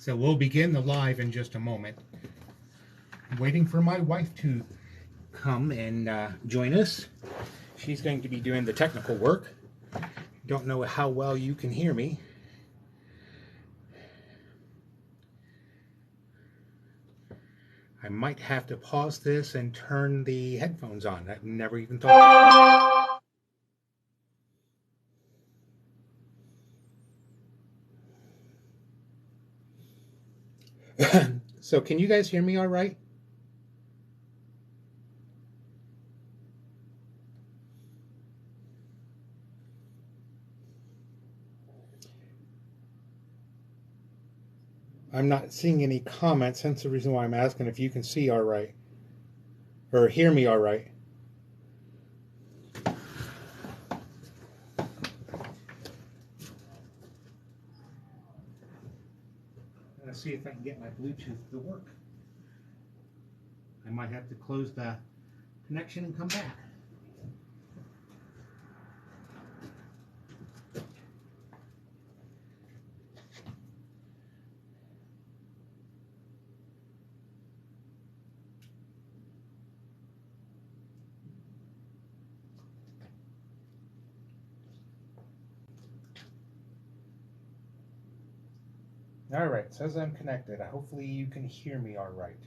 So we'll begin the live in just a moment. I'm waiting for my wife to come and join us. She's going to be doing the technical work. Don't know how well you can hear me. I might have to pause this and turn the headphones on. I've never even thought. So can you guys hear me all right? I'm not seeing any comments, hence the reason why I'm asking if you can see all right or hear me all right. Let's see if I can get my Bluetooth to work. I might have to close the connection and come back. All right, says I'm connected. Hopefully you can hear me all right.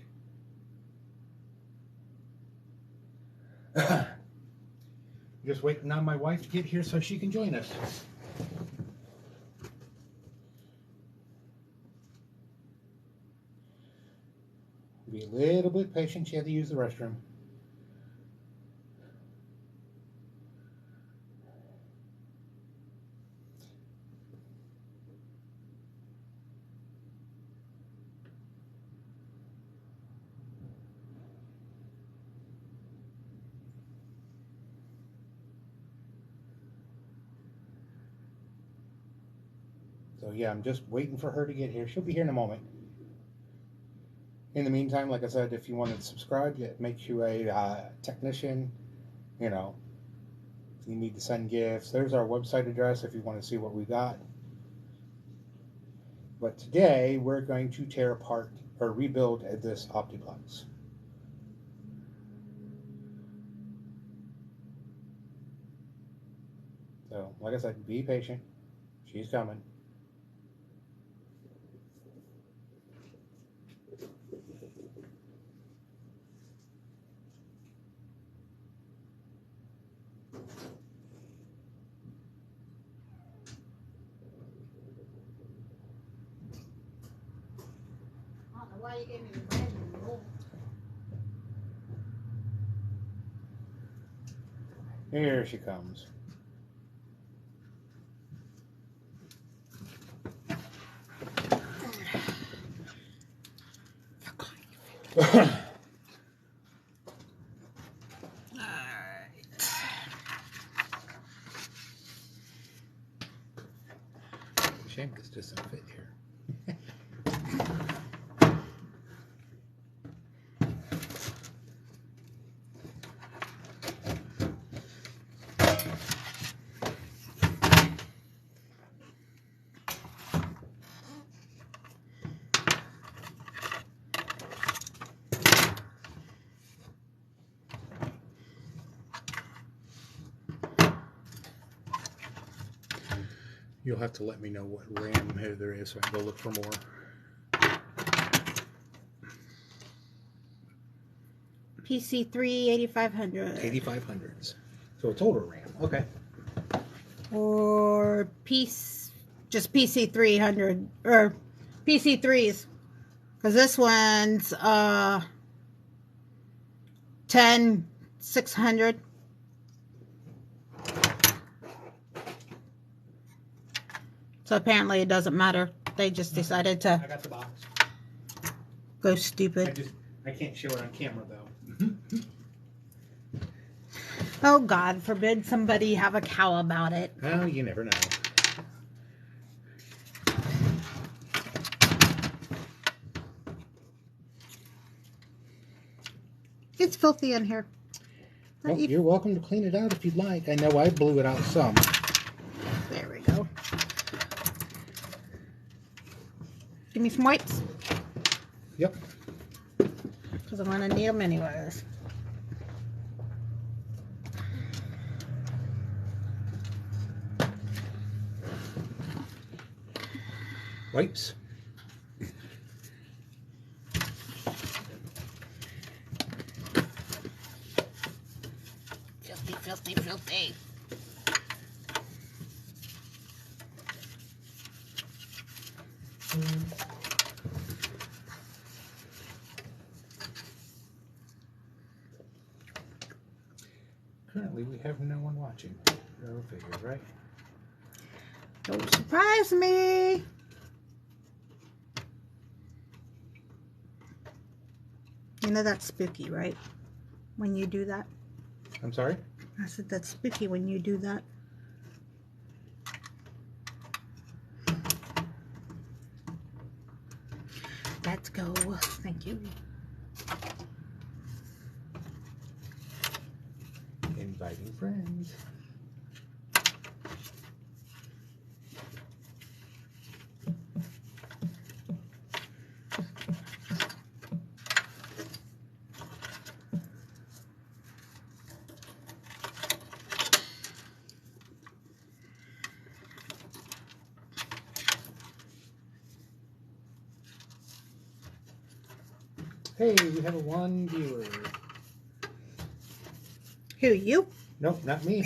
Just waiting on my wife to get here so she can join us. Be a little bit patient. She had to use the restroom. So yeah, I'm just waiting for her to get here. She'll be here in a moment. In the meantime, like I said, if you want to subscribe, it makes you a technician. You know, if you need to send gifts, there's our website address if you want to see what we got. But today, we're going to tear apart or rebuild this optiplex. So, like I said, be patient. She's coming. Why you gave me the bread and the roll? Here she comes. Shame this doesn't fit here. You'll have to let me know what RAM there is so I can go look for more. PC3 8500. 8500s. So it's older RAM. Okay. Or just PC 300 or PC 3s, because this one's 10600. So apparently it doesn't matter. They just decided to I got the box. go stupid. I can't show it on camera though. Oh, God forbid somebody have a cow about it. Well, you never know. It's filthy in here. Well, you're welcome to clean it out if you'd like. I know I blew it out some. There we go. Give me some wipes. Yep. Because I'm going to need them anyways. Wipes. Filthy, filthy, filthy. Currently, we have no one watching. Go figure, right? Don't surprise me. You know that's spooky, right? When you do that. I'm sorry? I said that's spooky when you do that. Let's go. Thank you. Inviting friends. Hey, we have a one viewer. Who, you? Nope, not me.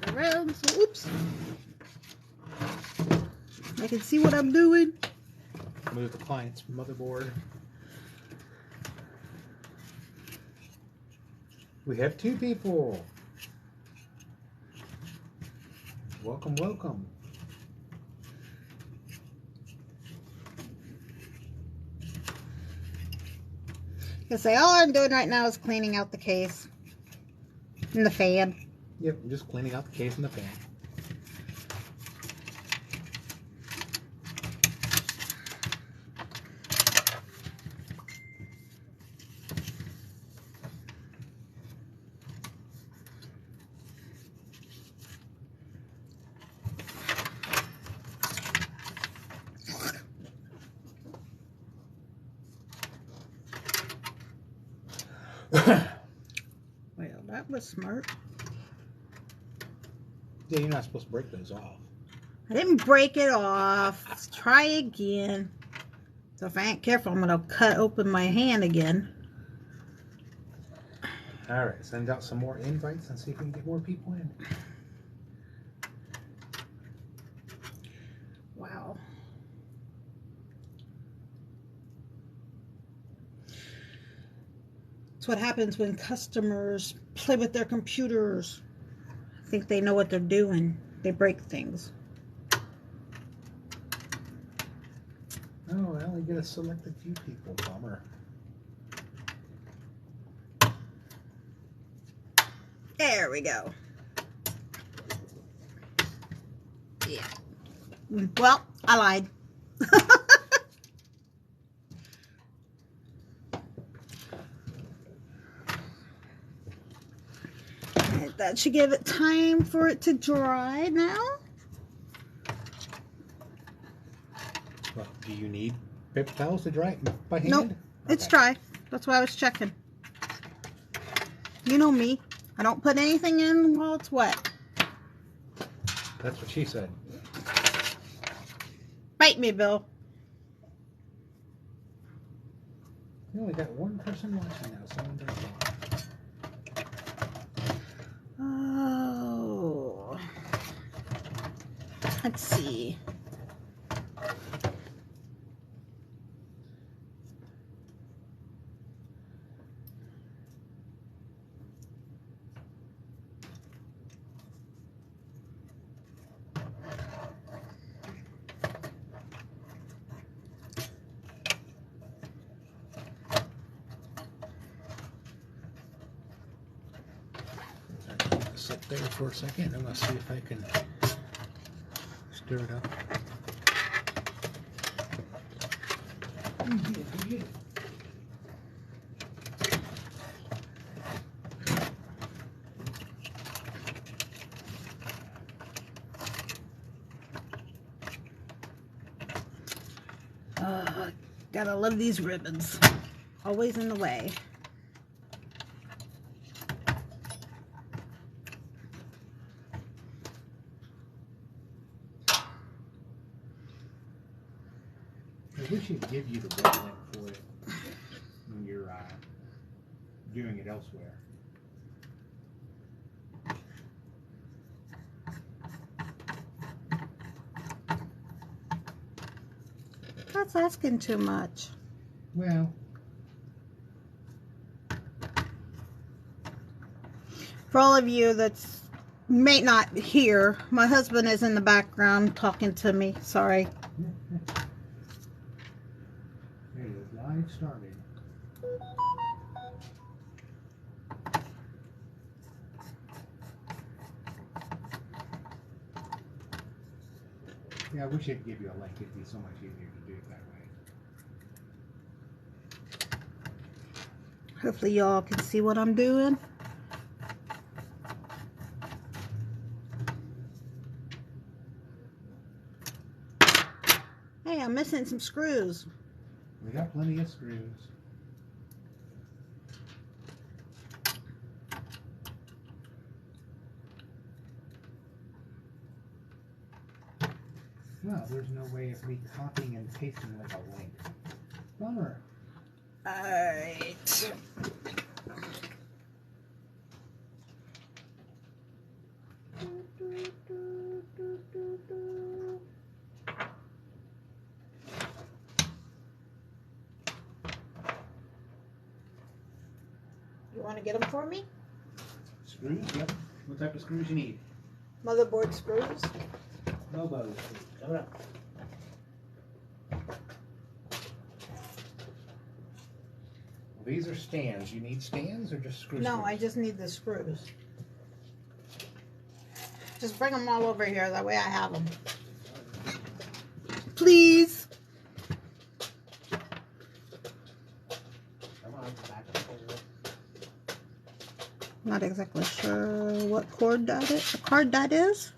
Around, so oops. I can see what I'm doing. Move the client's motherboard. We have 2 people. Welcome, welcome. Because all I'm doing right now is cleaning out the case and the fan. Yep, I'm just cleaning out the case and the fan. Well, that was smart. Yeah, you're not supposed to break those off. I didn't break it off. Let's try again. So if I ain't careful, I'm going to cut open my hand again. All right, send out some more invites and see if we can get more people in. Wow. That's what happens when customers play with their computers. I think they know what they're doing. They break things. Oh, I only get a selected few people. Bummer. There we go. Yeah. Well, I lied. That should give it time for it to dry now. Well, do you need paper towels to dry it by hand? Nope, Okay. it's dry. That's why I was checking. You know me. I don't put anything in while it's wet. That's what she said. Bite me, Bill. We only got one person watching now. Someone does that. Oh. Let's see. sit there for a second. I'm going to see if I can stir it up. Gotta love these ribbons. Always in the way. I wish it'd give you the web link for it when you're doing it elsewhere. That's asking too much. Well, for all of you that's may not hear, my husband is in the background talking to me. Sorry. it is live started. Yeah, I wish it'd give you a link. It'd be so much easier to do it that way. Hopefully y'all can see what I'm doing. Hey, I'm missing some screws. We got plenty of screws. Well, there's no way of me copying and pasting like a link. Bummer. Alright. You want to get them for me? Screws? Yep. What type of screws you need? Motherboard screws. Elbows. Coming up. Well, these are stands. You need stands or just screws? No, I just need the screws. Just bring them all over here. That way I have them. Please. Come on, back and forth. Not exactly sure what card that is.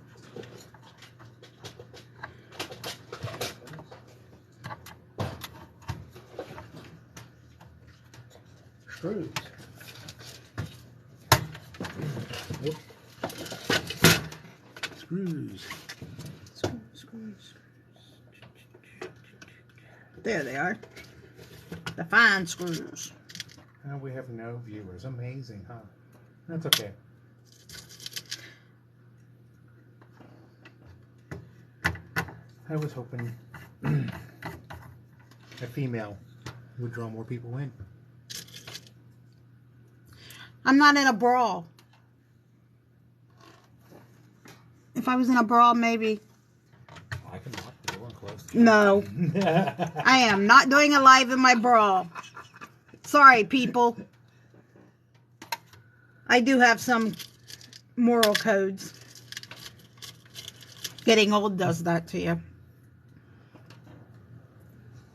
Screws. Whoop. Screws. Screws. There they are. The fine screws. Oh, we have no viewers. Amazing, huh? That's okay. I was hoping a female would draw more people in. I'm not in a brawl. If I was in a brawl, maybe. I can lock the door and close it. No. I am not doing a live in my brawl. Sorry, people. I do have some moral codes. Getting old does that to you. If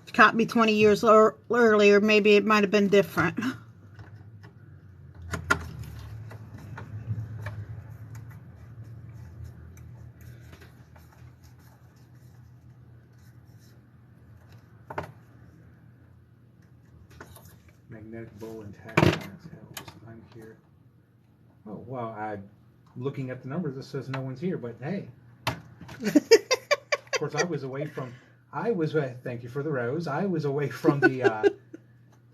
you caught me 20 years earlier, maybe it might have been different. Magnetic bowl intact. I'm here. Oh, well, I'm looking at the numbers. It says no one's here, but hey. Of course, I was away from. Thank you for the rose. I was away from the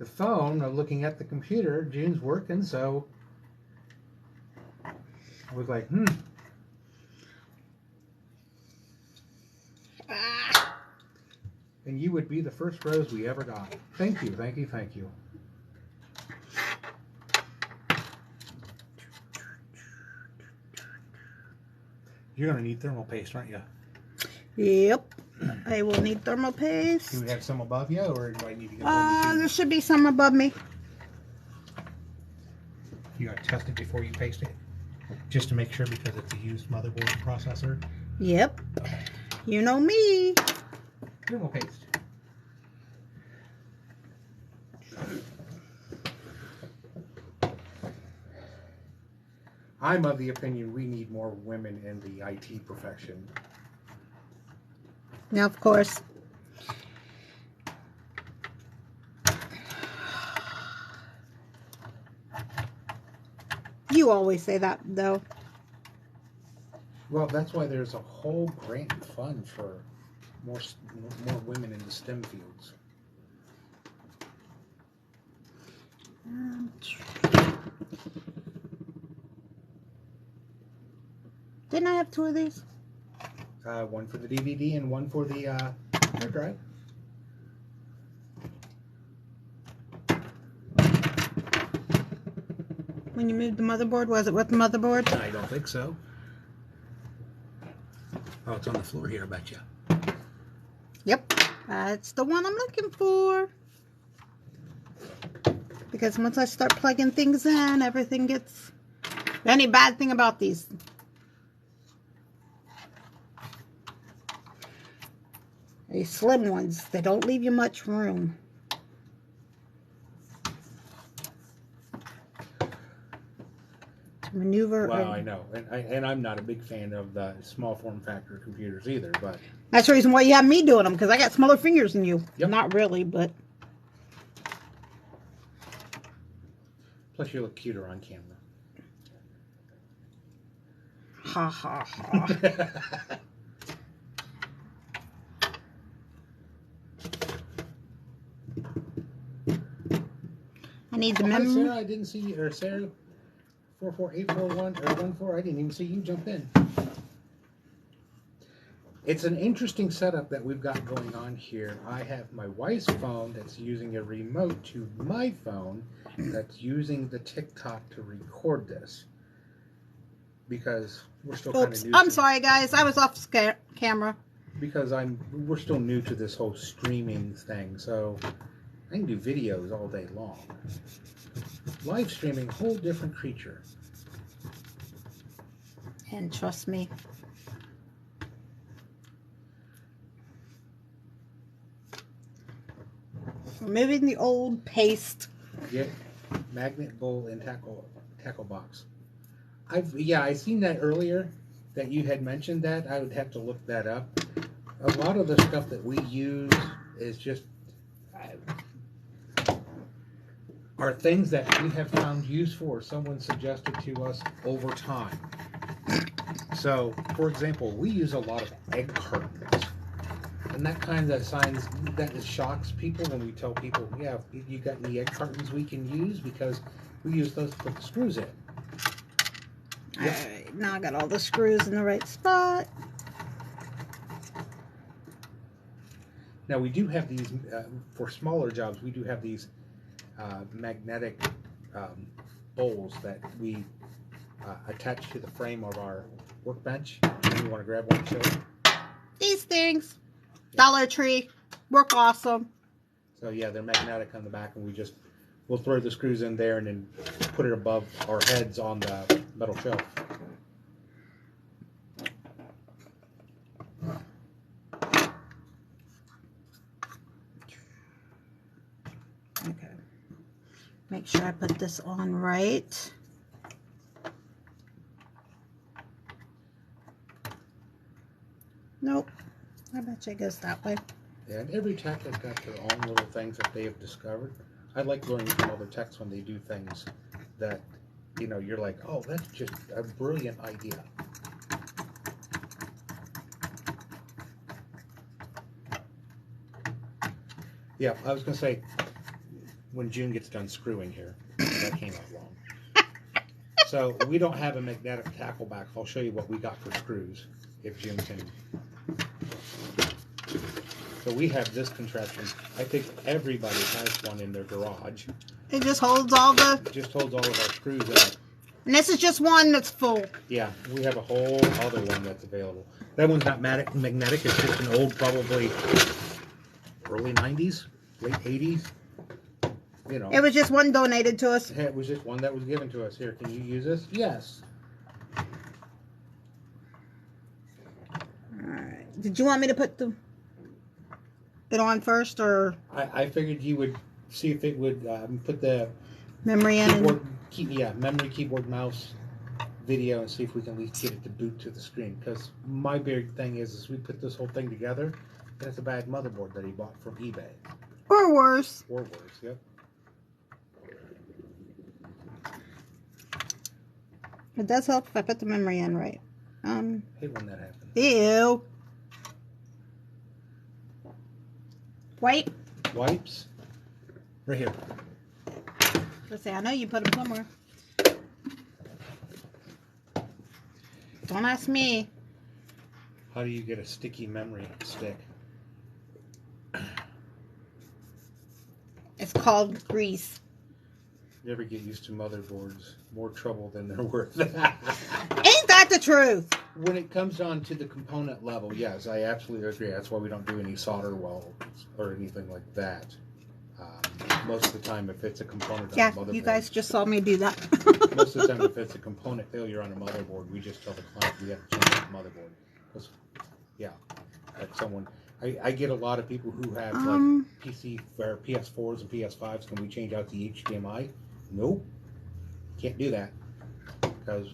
phone, looking at the computer. June's working, so I was like, And you would be the first rose we ever got. Thank you, thank you, thank you. You're going to need thermal paste, aren't you? Yep. I will need thermal paste. Do we have some above you, or do I need to get one? There should be some above me. You got to test it before you paste it? just to make sure because it's a used motherboard processor. Yep. You know me. Thermal paste. I'm of the opinion we need more women in the IT profession. Now, of course. You always say that, though. Well, that's why there's a whole grant fund for more women in the STEM fields. Didn't I have 2 of these? One for the DVD and one for the hard drive. When you moved the motherboard, was it with the motherboard? I don't think so. Oh, it's on the floor here, I bet you. Yep. That's the one I'm looking for. Because once I start plugging things in, everything gets... Any bad thing about these? These slim ones, they don't leave you much room. Maneuver. Well, I know, and I'm not a big fan of the small form factor computers either, but that's the reason why you have me doing them, because I got smaller fingers than you. Yep. Not really, but plus you look cuter on camera. ha ha ha. I need the memory. Sarah, I didn't see you, or Sarah 44841 or 14. I didn't even see you jump in. It's an interesting setup that we've got going on here. I have my wife's phone that's using a remote to my phone that's using the TikTok to record this because we're still kind of new. I'm sorry, guys. I was off camera. Because we're still new to this whole streaming thing, so I can do videos all day long. Live streaming, whole different creature. And trust me, removing the old paste. Get magnet bowl and tackle box. I seen that earlier that you had mentioned that. I would have to look that up. A lot of the stuff that we use is just are things that we have found useful or someone suggested to us over time. So, for example, we use a lot of egg cartons. And that kind of shocks people when we tell people, yeah, you got any egg cartons we can use? Because we use those to put the screws in. Yep. Alright, now I got all the screws in the right spot. Now we do have these, for smaller jobs, we do have these magnetic bowls that we attach to the frame of our workbench. You want to grab one, show it? These things. Dollar Tree. Work awesome. So yeah, they're magnetic on the back, and we'll throw the screws in there and then put it above our heads on the metal shelf. Okay. Make sure I put this on right. Nope. I bet you it goes that way. Yeah, and every tech has got their own little things that they have discovered. I like learning from other techs when they do things that, you're like, oh, that's just a brilliant idea. Yeah, I was going to say, when June gets done screwing here, that came out wrong. So we don't have a magnetic tackle back. I'll show you what we got for screws, if June can. So we have this contraption. I think everybody has one in their garage. It just holds all the... It just holds all of our screws in it. And this is just one that's full. Yeah, we have a whole other one that's available. That one's not magnetic. It's just an old, probably early 90s, late 80s. It was just one donated to us. It was just one that was given to us. Here, can you use this? Yes. Did you want me to put it on first, or I figured you would see if it would put the memory in? keyboard, memory, keyboard, mouse video, and see if we can at least get it to boot to the screen. Because my big thing is we put this whole thing together, and it's a bad motherboard that he bought from eBay. Or worse. Or worse, yep. It does help if I put the memory in right. I hate when that happens. Ew. Wipe. Wipes. Right here. Let's say I know you put them somewhere. Don't ask me. How do you get a sticky memory stick? It's called grease. You ever get used to motherboards? More trouble than they're worth. Ain't that the truth? When it comes down to the component level, yes, I absolutely agree. That's why we don't do any solder welds or anything like that. Most of the time, if it's a component on a motherboard... you guys just saw me do that. Most of the time, if it's a component failure on a motherboard, we just tell the client we have to change the motherboard. Because, yeah, like someone... I get a lot of people who have like PC or PS4s and PS5s. Can we change out the HDMI? Nope. Can't do that. Because,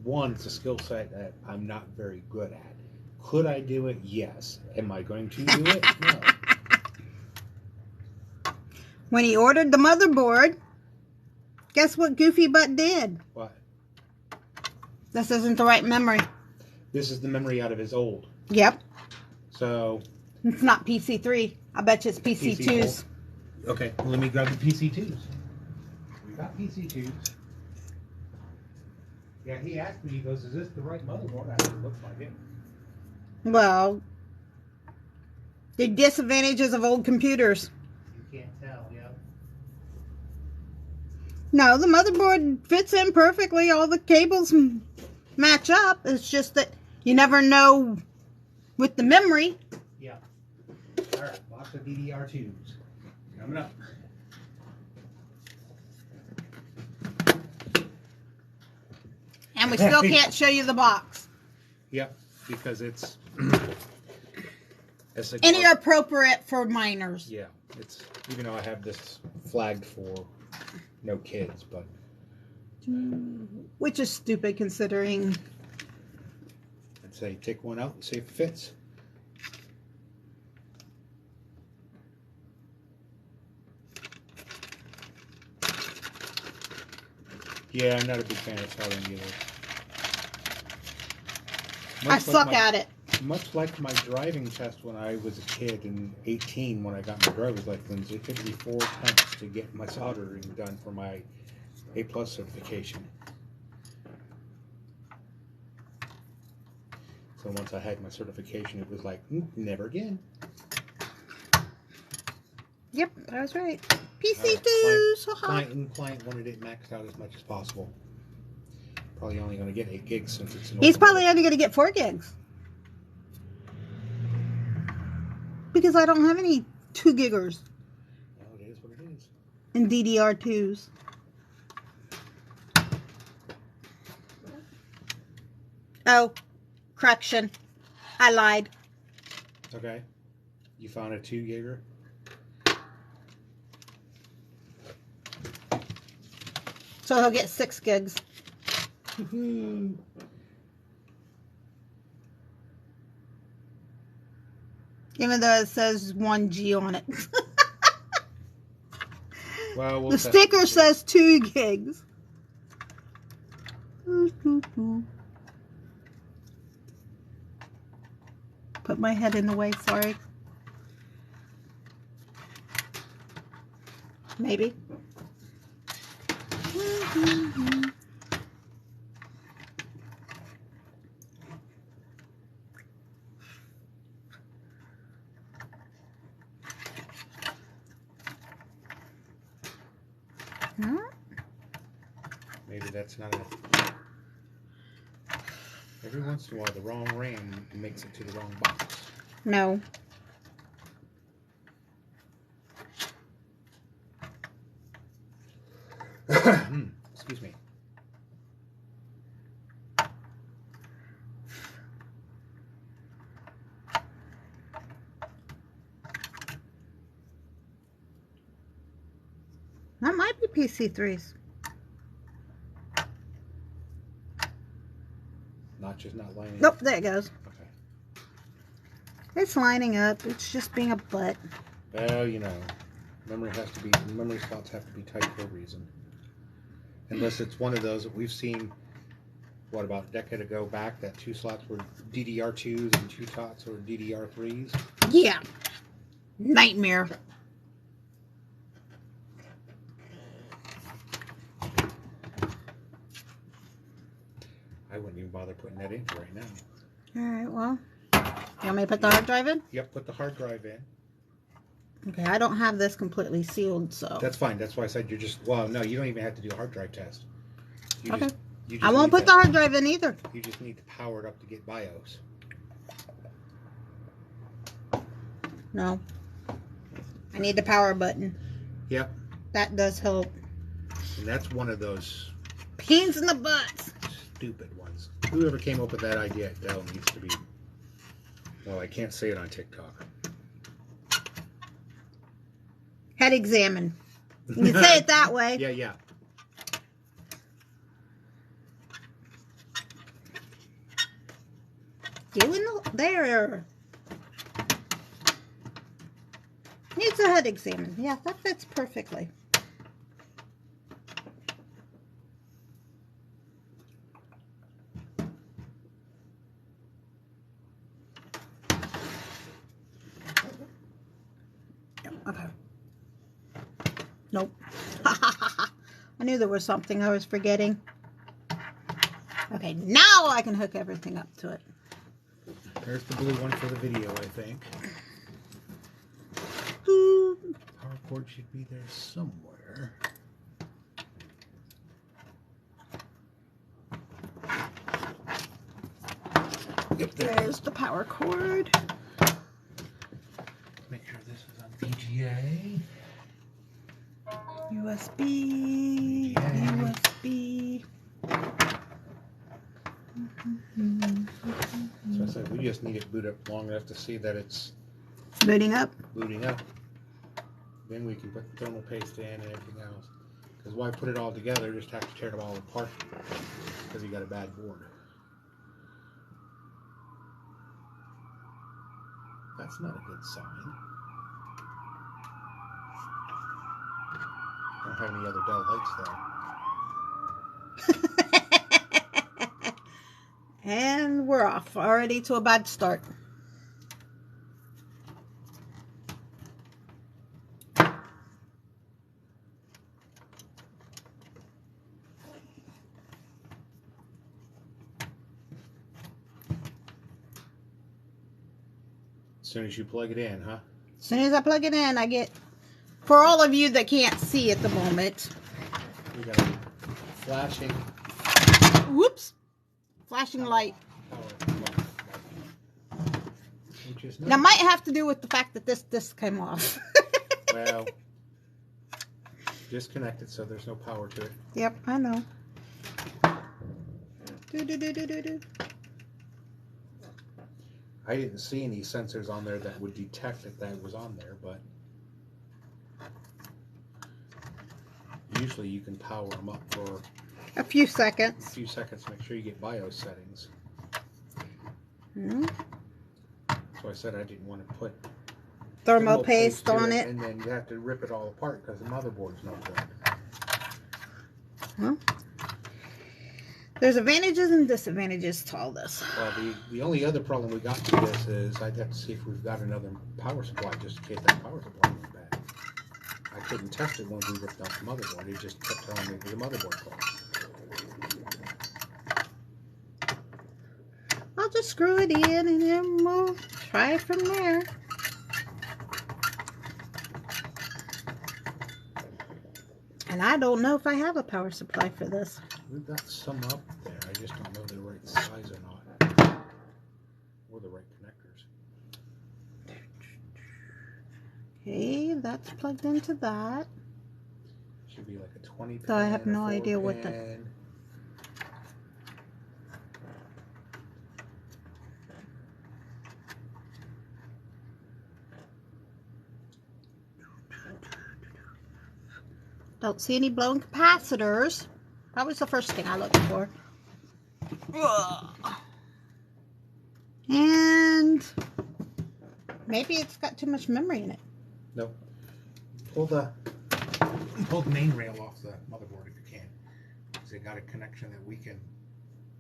one, it's a skill set that I'm not very good at. Could I do it? Yes. Am I going to do it? No. When he ordered the motherboard, guess what Goofy Butt did? What? This isn't the right memory. This is the memory out of his old. Yep. So... It's not PC3. I bet you it's PC2s. Okay, well, let me grab the PC2s. We got PC2s. Yeah, he asked me, he goes, is this the right motherboard? I said, it looks like it. Well, the disadvantages of old computers. You can't tell, yeah. No, the motherboard fits in perfectly. All the cables match up. It's just that you never know with the memory. Yeah. All right, box of DDR2s. Coming up. And we still can't show you the box. Yep, because it's inappropriate for minors. Yeah, it's even though I have this flagged for no kids, but which is stupid considering. I'd say take one out and see if it fits. Yeah, I'm not a big fan of soldering either. I suck at it. Much like my driving test when I was a kid in 18 when I got my driver's license, it took me 4 attempts to get my soldering done for my A+ certification. So once I had my certification, it was like, never again. Yep, I was right. PC2s. Client wanted it maxed out as much as possible. Probably only going to get 8 gigs since it's an He's probably only going to get 4 gigs. Because I don't have any 2 giggers. Well, it is what it is. And DDR2s. Oh, correction. I lied. Okay. You found a 2 gigger? So he'll get 6 gigs. Even though it says 1G on it. Well, the sticker says 2 gigs. Put my head in the way, sorry. Maybe. Maybe that's not enough. Every once in a while, the wrong RAM makes it to the wrong box. No. Excuse me. PC3s. Notch is not lining Nope, up. there it goes. Okay. It's lining up. It's just being a butt. Well, you know, memory slots have to be tight for a reason. Unless it's one of those that we've seen, what, about a decade ago back, that 2 slots were DDR2s and 2 slots were DDR3s. Yeah. Nightmare. I wouldn't even bother putting that in right now. Alright, well. You want me to put the hard drive in? Yep, put the hard drive in. Okay, I don't have this completely sealed, so. That's fine. That's why I said well, no, you don't even have to do a hard drive test. Okay. You just I won't put the hard drive in either. You just need to power it up to get BIOS. No. I need the power button. Yep. That does help. And that's one of those pains in the butt. Stupid ones. Whoever came up with that idea at Dell needs to be... Well, I can't say it on TikTok. Head examine. You can say it that way. Yeah, yeah. There. Needs a head examine. Yeah, that fits perfectly. Okay. Nope. I knew there was something I was forgetting. Okay, now I can hook everything up to it. There's the blue one for the video, I think. Power cord should be there somewhere. Yep, there's the power cord. Make sure this is on VGA. USB. USB. So I said we just need it boot up long enough to see that it's booting up. Then we can put the thermal paste in and everything else. Because why put it all together? Just have to tear it all apart because you got a bad board. That's not a good sign. I don't have any other Dell lights though. And we're off. Already to a bad start. As soon as you plug it in, huh? As soon as I plug it in, I get... For all of you that can't see at the moment. We got a flashing... Whoops! Flashing light. Which is nice. Now, might have to do with the fact that this disc came off. Well, disconnected, so there's no power to it. Yep, I know. Do. I didn't see any sensors on there that would detect if that was on there, but usually you can power them up for a few seconds. Make sure you get BIOS settings. Hmm. So I said I didn't want to put Thermal paste on it. And then you have to rip it all apart because the motherboard's no good. Well, there's advantages and disadvantages to all this. Well, the only other problem we got to this is I'd have to see if we've got another power supply just in case that power supply went bad. I couldn't test it when we ripped off the motherboard. It just kept telling me it was a motherboard fault. I'll just screw it in and then we'll try it from there. And I don't know if I have a power supply for this. We've got some up there. I just don't know the right size or not. Or the right connectors. Okay, that's plugged into that. Should be like a 20 pin. So I have no idea what the... Don't see any blown capacitors. That was the first thing I looked for. Ugh. And maybe it's got too much memory in it. Nope. Pull the main rail off the motherboard if you can. Because it got a connection that we can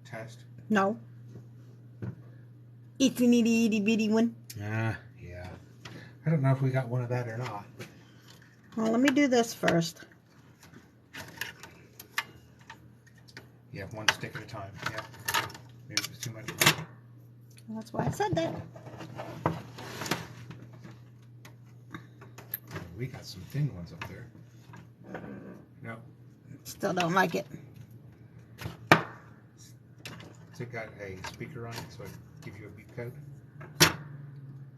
test. No. It's an itty itty bitty one. Yeah. I don't know if we got one of that or not. Well, let me do this first. Yeah, one stick at a time. Yeah. Maybe it was too much. Well, that's why I said that. We got some thin ones up there. No. Still don't like it. Has it got a speaker on it so it gives you a beep code?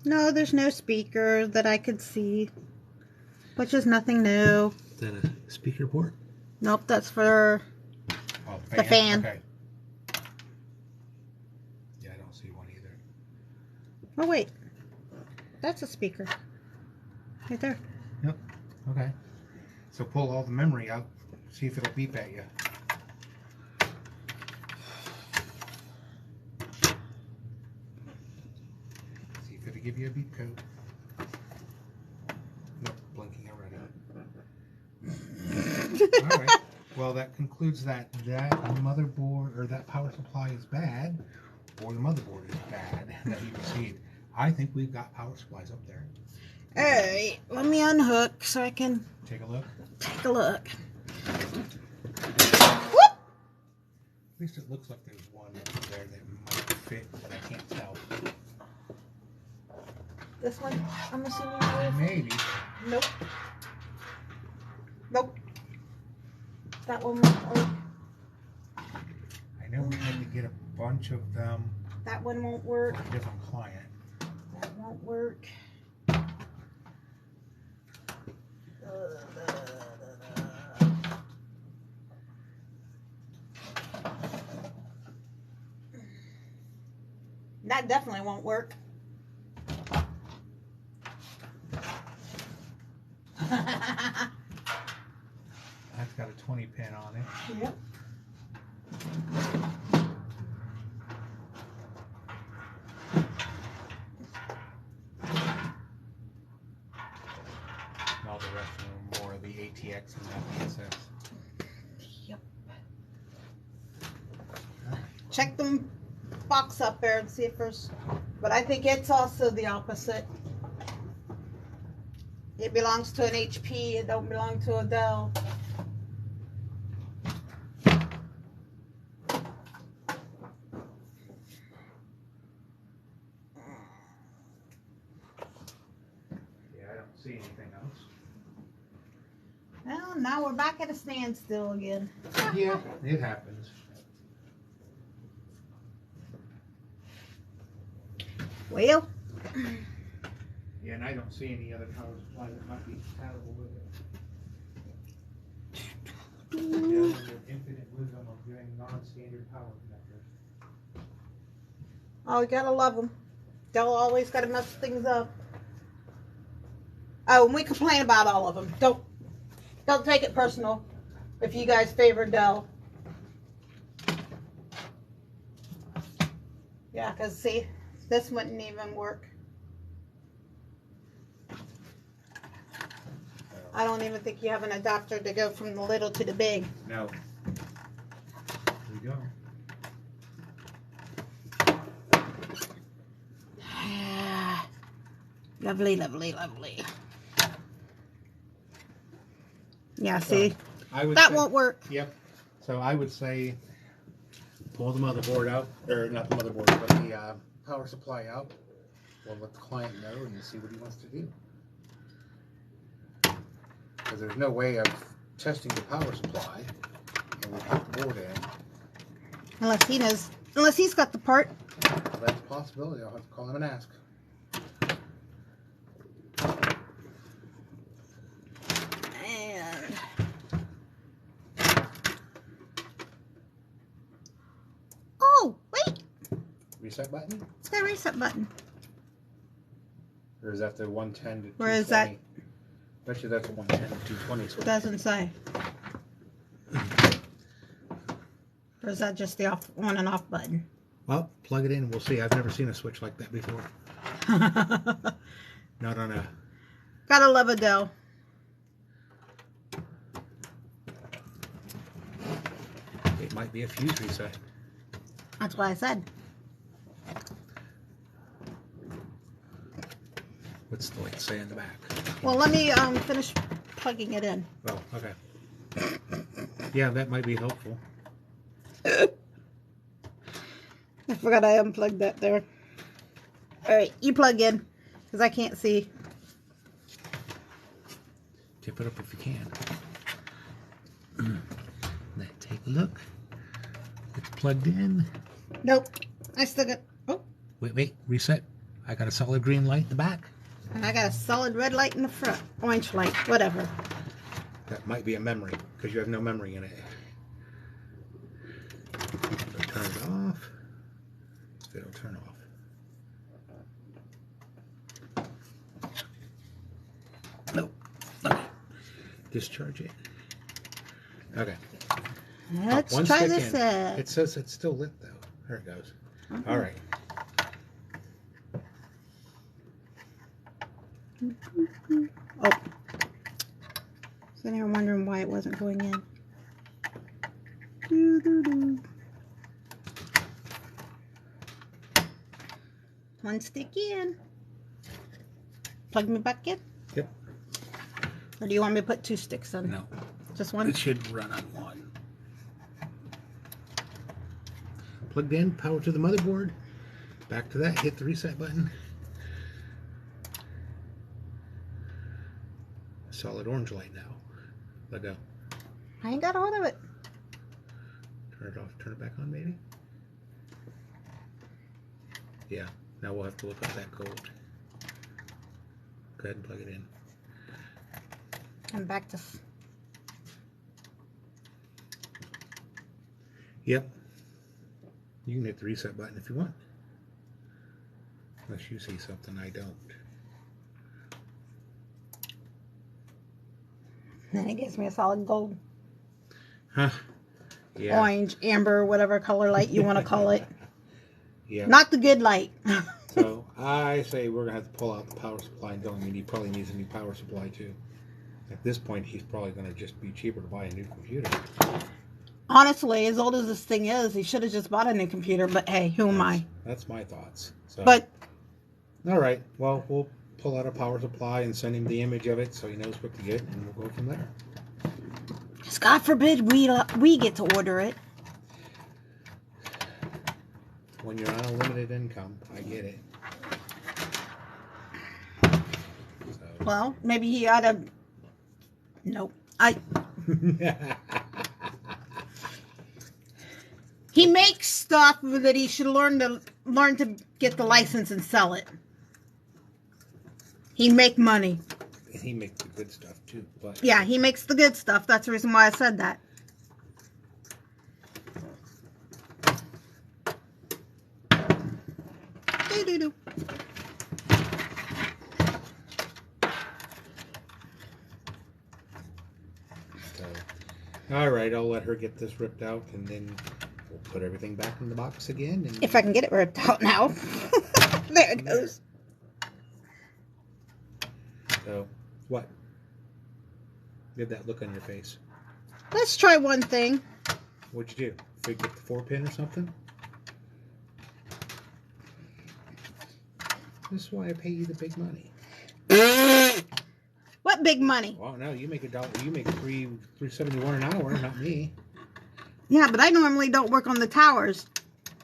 No, there's no speaker that I could see. Which is nothing new. Is that a speaker port? Nope, that's for the fan. Okay. Yeah, I don't see one either. Oh, wait. That's a speaker. Right there. Yep. Okay. So pull all the memory out. See if it'll beep at you. See if it'll give you a beep code. Nope, blinking already. All right. Well, that concludes that motherboard or that power supply is bad, or the motherboard is bad that you received. I think we've got power supplies up there. Alright, let me unhook so I can Take a look. take a look. At least it looks like there's one up there that might fit, but I can't tell. This one, I'm assuming it is. Maybe. Nope. Nope. That one won't work. I know we had to get a bunch of them That one won't work. for a different client. That won't work. That definitely won't work. That's got a 20 pin on it. Yep. And all the rest of them are more of the ATX and that PSS. Yep. Check the box up there and see if there's, but I think it's also the opposite. It belongs to an HP, it don't belong to a Dell. Yeah, I don't see anything else. Well, now we're back at a standstill again. Yeah, it happens. Well, Yeah, and I don't see any other power supply that might be compatible with it. Yeah, your infinite wisdom of doing non-standard power connectors. oh, you gotta love them. Dell always gotta mess things up. Oh, and we complain about all of them. Don't take it personal if you guys favor Dell. Yeah, because see, this wouldn't even work. I don't even think you have an adapter to go from the little to the big. No. Here we go. Lovely, lovely, lovely. Yeah, see, that won't work. Yep. So I would say pull the motherboard out, or not the motherboard, but the power supply out. We'll let the client know and see what he wants to do. Because there's no way of testing the power supply and we put the board in. Unless he knows, unless he's got the part. Well, that's a possibility. I'll have to call him and ask. And oh, wait, Reset button? it's got a reset button. Or is that the 110 to 220? Where is that? Bet you that's a 110 or 220 switch. Doesn't say. Or is that just the on and off button? Well, plug it in. We'll see. I've never seen a switch like that before. Not on a... Gotta love Adele. It might be a fuse reset. That's what I said. What's the light say in the back? Well, let me finish plugging it in. Oh, okay. Yeah, that might be helpful. I forgot I unplugged that there. Alright, you plug in, because I can't see. Tip it up if you can. Now take a look. It's plugged in. Nope. I still got... Oh. Wait. Reset. I got a solid green light in the back. And I got a solid red light in the front. Orange light. Whatever. That might be a memory, because you have no memory in it. So turn it off. It'll turn off. Nope. Okay. Discharge it. Okay. Let's one try stick this in. out. It says it's still lit though. There it goes. All right. Oh. So now I'm wondering why it wasn't going in. Doo-doo-doo. One stick in. Plug me back in? Yep. Or do you want me to put 2 sticks in? No. Just one? It should run on one. Plugged in, power to the motherboard. Back to that, hit the reset button. Solid orange light now. Let go. I ain't got a hold of it. Turn it off, turn it back on maybe. Yeah, now we'll have to look up that code. Go ahead and plug it in. I'm back to... Yep. You can hit the reset button if you want. Unless you see something I don't. Then it gives me a solid gold. Huh. Yeah. Orange, amber, whatever color light you want to call it. Yeah. Not the good light. So I say we're going to have to pull out the power supply and tell him he probably needs a new power supply too. At this point, he's probably going to just be cheaper to buy a new computer. Honestly, as old as this thing is, he should have just bought a new computer, but hey, who am I? That's my thoughts. So, But, all right, well, we'll pull out a power supply and send him the image of it so he knows what to get, and we'll go from there. God forbid we get to order it. When you're on a limited income, I get it. So. Well, maybe he ought to... Nope. He makes stuff that he should learn to get the license and sell it. He'd make money. He makes the good stuff too, but Yeah, he makes the good stuff. That's the reason why I said that. Doo-doo-doo. So, all right, I'll let her get this ripped out, and then we'll put everything back in the box again. And If I can get it ripped out now. There it goes. So, what? Get that look on your face. Let's try one thing. What'd you do? Fig get the 4-pin or something? This is why I pay you the big money. What big money? Well, no, you make $1. You make $3.71 an hour, not me. Yeah, but I normally don't work on the towers.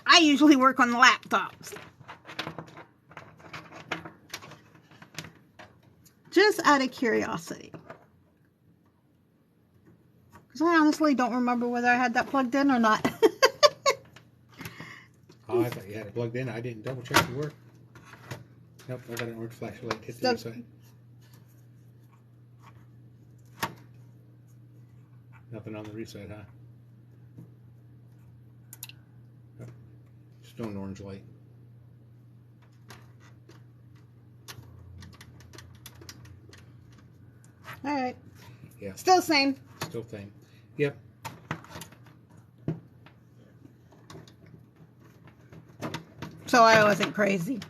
I usually work on the laptops. Just out of curiosity. Because I honestly don't remember whether I had that plugged in or not. Oh, I thought you had it plugged in. I didn't double check the work. Nope, I got an orange flashlight. Hit the reset. Nothing on the reset, huh? Oh, just an orange light. All right. Yeah. Still same. Still same. Yep. So I wasn't crazy.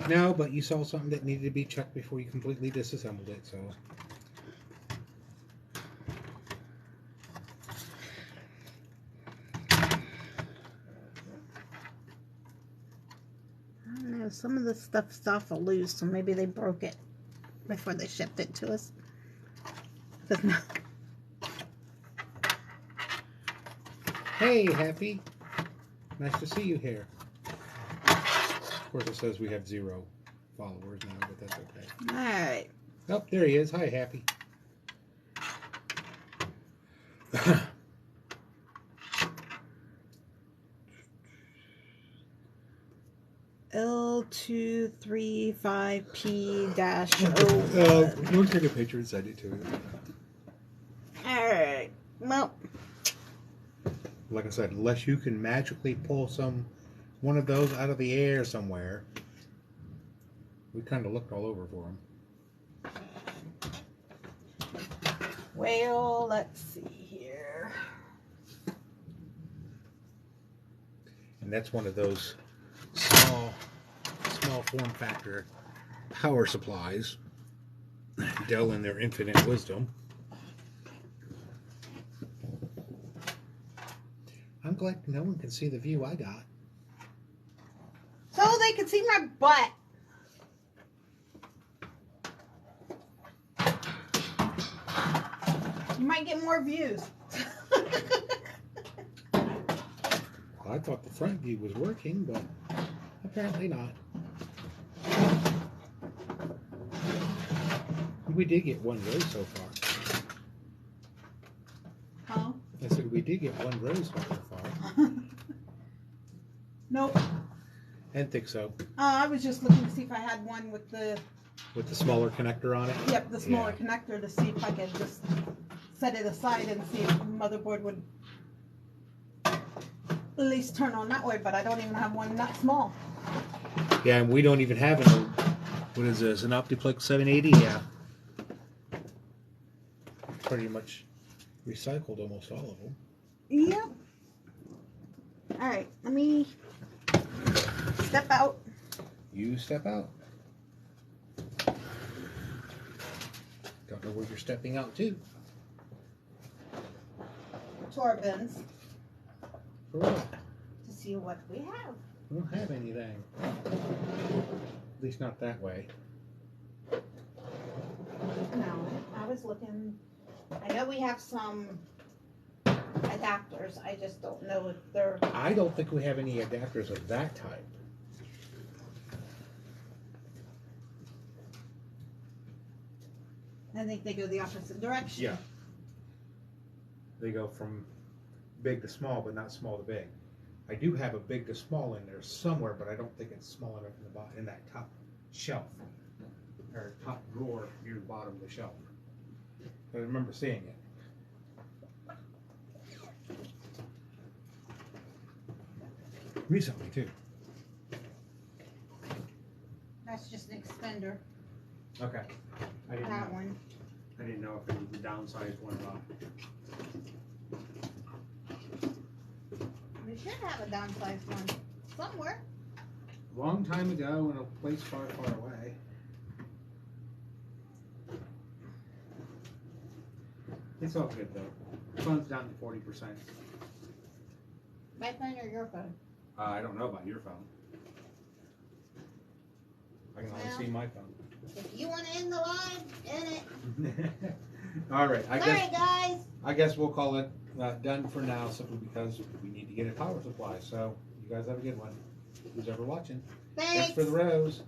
No, but you saw something that needed to be checked before you completely disassembled it, so. I don't know. Some of the stuff's off a loose, so maybe they broke it before they shipped it to us. Hey, Happy. Nice to see you here. Of course, it says we have 0 followers now, but that's okay. All right. Oh, there he is. Hi, Happy. L235P-01. We'll take a picture and send it to you. All right. Well, Like I said, unless you can magically pull one of those out of the air somewhere, we kind of looked all over for them. well, let's see here. And that's one of those small form factor power supplies. Dell in their infinite wisdom. I'm glad no one can see the view I got. So they can see my butt. You might get more views. I thought the front view was working, but apparently not. We did get one rose so far. Huh? I said we did get one rose so far. Nope. I didn't think so. I was just looking to see if I had one with the smaller connector on it? Yep, the smaller connector to see if I could just set it aside and see if the motherboard would at least turn on that way, but I don't even have one that small. Yeah, and we don't even have what is this, an optiplex 780? Yeah. Pretty much recycled almost all of them. Yep. Alright, let me step out. You step out. Don't know where you're stepping out to. To our bins. For what? To see what we have. We don't have anything. At least not that way. No, I was looking. I know we have some adapters. I just don't know if they're. I don't think we have any adapters of that type. I think they go the opposite direction. Yeah. They go from big to small, but not small to big. I do have a big to small in there somewhere, but I don't think it's small enough in that top shelf or top drawer near the bottom of the shelf. I remember seeing it. Recently too. That's just an extender. Okay. I didn't That know. one. I didn't know if it was the downsized one or not. We should have a downsized one somewhere. Long time ago in a place far, far away. It's all good though. Phone's down to 40%. My phone or your phone? I don't know about your phone. I can only Well, see my phone. If you want to end the live, end it. All right, Sorry, guys. I guess we'll call it done for now, simply because we need to get a power supply. So you guys have a good one. Who's ever watching? Thanks. Thanks for the rose.